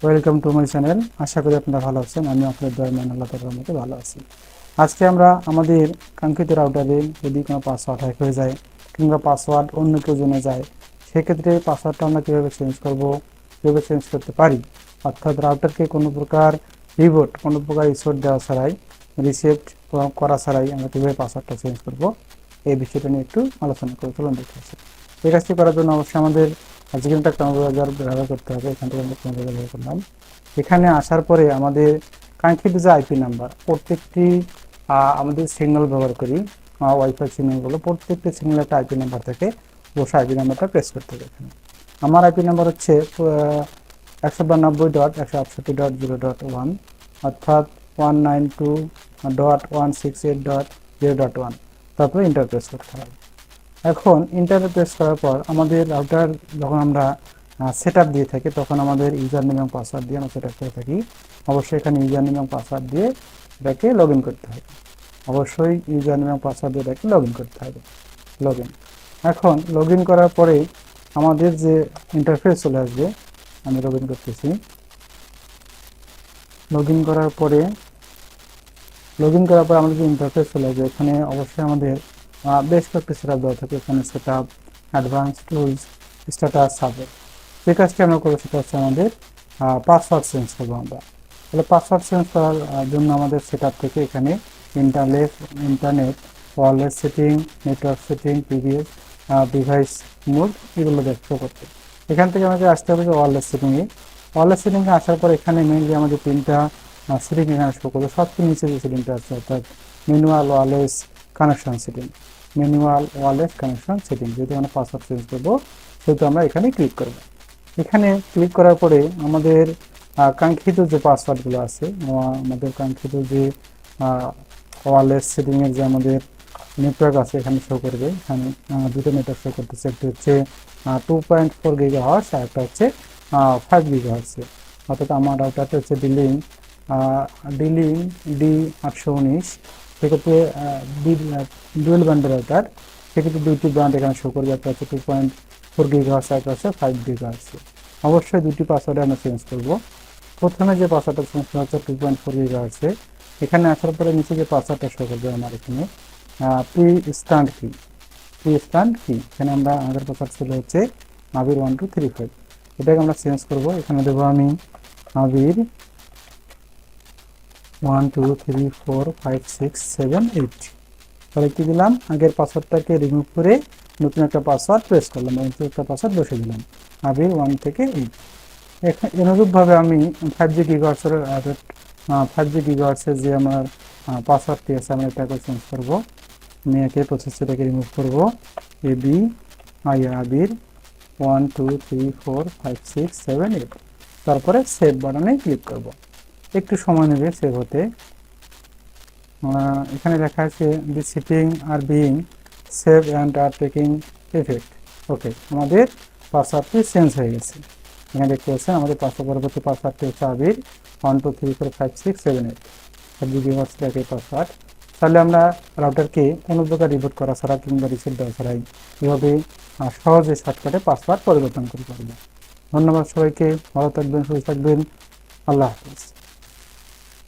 Welcome to my channel. আশা করি আপনারা ভালো আছেন। আমি আপনাদের দয়ায় আল্লাহ তাআলার রহমতে ভালো আছি। আজকে আমরা আমাদের কাঙ্ক্ষিত রাউটারে যদি কোনো পাসওয়ার্ড হ্যাক হয়ে যায় কিংবা পাসওয়ার্ড অন্য কেউ জেনে যায়, সেক্ষেত্রে পাসওয়ার্ডটা আমরা কীভাবে চেঞ্জ করব, কীভাবে চেঞ্জ করতে পারি, অর্থাৎ রাউটারকে কোনো প্রকার রিবোট, কোনো প্রকার রিসোর্ট দেওয়া ছাড়াই, রিসেট করা ছাড়াই আমরা কীভাবে পাসওয়ার্ডটা চেঞ্জ করব, এই বিষয়টা নিয়ে একটু আলোচনা করে চলুন দেখে আসি। এই কাজটি করার জন্য অবশ্যই আমাদের আজকে একটা ক্রমব্রাউজার ব্যবহার করতে হবে। এখান থেকে আমরা ক্রমব্রাউজার ব্যবহার করলাম। এখানে আসার পরে আমাদের কাঙ্ক্ষিত যে আইপি নাম্বার, প্রত্যেকটি আমাদের সিগন্যাল ব্যবহার করি, ওয়াইফাই সিগন্যালগুলো, প্রত্যেকটি সিগন্যাল একটা আইপি নাম্বার থেকে অবশ্যই আইপি নাম্বারটা প্রেস করতে হবে। এখানে আমার আইপি নাম্বার হচ্ছে 192.168.0.1, অর্থাৎ 192.168.0.1। তারপরে ইন্টার প্রেস করতে হবে। এখন ইন্টারনেট প্রেস করার পর আমাদের রাউটার যখন আমরা সেট আপ দিয়ে থাকি, তখন আমাদের ইউজার নেম এবং পাসওয়ার্ড দিয়ে আমরা সেট আপ করে থাকি। অবশ্যই এখানে ইউজার নেম এবং পাসওয়ার্ড দিয়ে এটাকে লগ ইন করতে হবে। অবশ্যই ইউজার নেম এবং পাসওয়ার্ড দিয়ে এটাকে লগ ইন করতে হবে। লগ ইন, এখন লগ ইন করার পরে আমাদের যে ইন্টারফেস চলে আসবে, আমি লগ ইন করতেছি। লগ ইন করার পরে আমাদের যে ইন্টারফেস চলে আসবে, এখানে অবশ্যই আমাদের বেশ কয়েকটি সেট আপ দেওয়া থাকে। এখানে set up, advance, tools, status, subject. যে কাজটি আমরা করবো সেটা হচ্ছে আমাদের পাসওয়ার্ড চেঞ্জ করবো আমরা। তাহলে পাসওয়ার্ড চেঞ্জ করার জন্য আমাদের সেট আপ থেকে এখানে internet, wireless setting, network setting, PVS, device mode, এগুলো দেখতে করতে এখান থেকে আমাদের আসতে হবে যে ওয়্যারলেস সেটিংয়ে। ওয়্যারলেস সেটিংয়ে আসার পর এখানে মেইনলি আমাদের তিনটা সেটিং এখানে শো করবে। সবচেয়ে নিচে যে সেটিংটা আছে, অর্থাৎ manual wireless connection setting. Manual wireless connection setting, যেহেতু আমরা পাসওয়ার্ড চেঞ্জ করবো সেহেতু আমরা এখানে ক্লিক করব। এখানে ক্লিক করার পরে আমাদের কাঙ্ক্ষিত যে পাসওয়ার্ডগুলো আছে, আমাদের কাঙ্ক্ষিত যে ওয়্যারলেস সেটিংয়ের যে আমাদের নেটওয়ার্ক আছে এখানে শো করবে। এখানে দুটো নেটওয়ার্ক শো করতেছে, একটি হচ্ছে 2.4 GHz আর একটা হচ্ছে 5 GHz। অর্থাৎ আমার রাউটারটা হচ্ছে ডিলিং D819। সেক্ষেত্রে ডুয়েল ব্যান্ডের রাউটার, সেক্ষেত্রে দুইটি ব্যান্ড এখানে শো করবে, একটা হচ্ছে 2.4 GHz আর একটা হচ্ছে 5 GHz। অবশ্যই দুটি পাসওয়ার্ডে আমরা চেঞ্জ করব। প্রথমে যে পাসওয়ার্ডটা চেঞ্জ করা হচ্ছে 2.4 GHz, এখানে আসার পরে নিচে যে পাসওয়ার্ডটা শো করবে আমার এখানে প্রি স্ট্যান্ড কি, এখানে আমাদের পাসওয়ার্ড ছিল হচ্ছে আবির 1235। এটাকে আমরা চেঞ্জ করব। এখানে দেবো আমি আবির 1 2 3 4 5 6 7 8। তাহলে কি দিলাম, আগের পাসওয়ার্ডটাকে রিমুভ করে নতুন একটা পাসওয়ার্ড প্রেস করলাম, নতুন একটা পাসওয়ার্ড বসে দিলাম, আবির 1 থেকে 8। অনুরূপভাবে আমি 5G গিগাহার্টসের যে আমার পাসওয়ার্ডটি আছে, আমরা এটাকে চেঞ্জ করবো। আমি একে প্রসেসটাকে রিমুভ করবো, আবির 1 2 3 4 5 6 7 8। তারপরে সেভ বাটনে ক্লিক করব। একটু সময় নেবে সেভ হতে। এখানে লেখা আছে the setting are being save and are taking effect. Okay, আমাদের পাসওয়ার্ডটি চেঞ্জ হয়ে গেছে। এখানে দেখতে পাচ্ছেন আমাদের পরবর্তী পাসওয়ার্ডটি হচ্ছে আবির 1 2 3 4 5 6 7 8। জিবি হচ্ছে একই পাসওয়ার্ড। তাহলে আমরা রাউটারকে কোনো প্রকার রিবোট করা ছাড়া কিংবা রিসেট দেওয়া ছাড়াই এভাবে সহজে শর্টকাটে পাসওয়ার্ড পরিবর্তন করতে পারবো। ধন্যবাদ সবাইকে, ভালো থাকবেন, সুস্থ থাকবেন, আল্লাহ হাফিজ।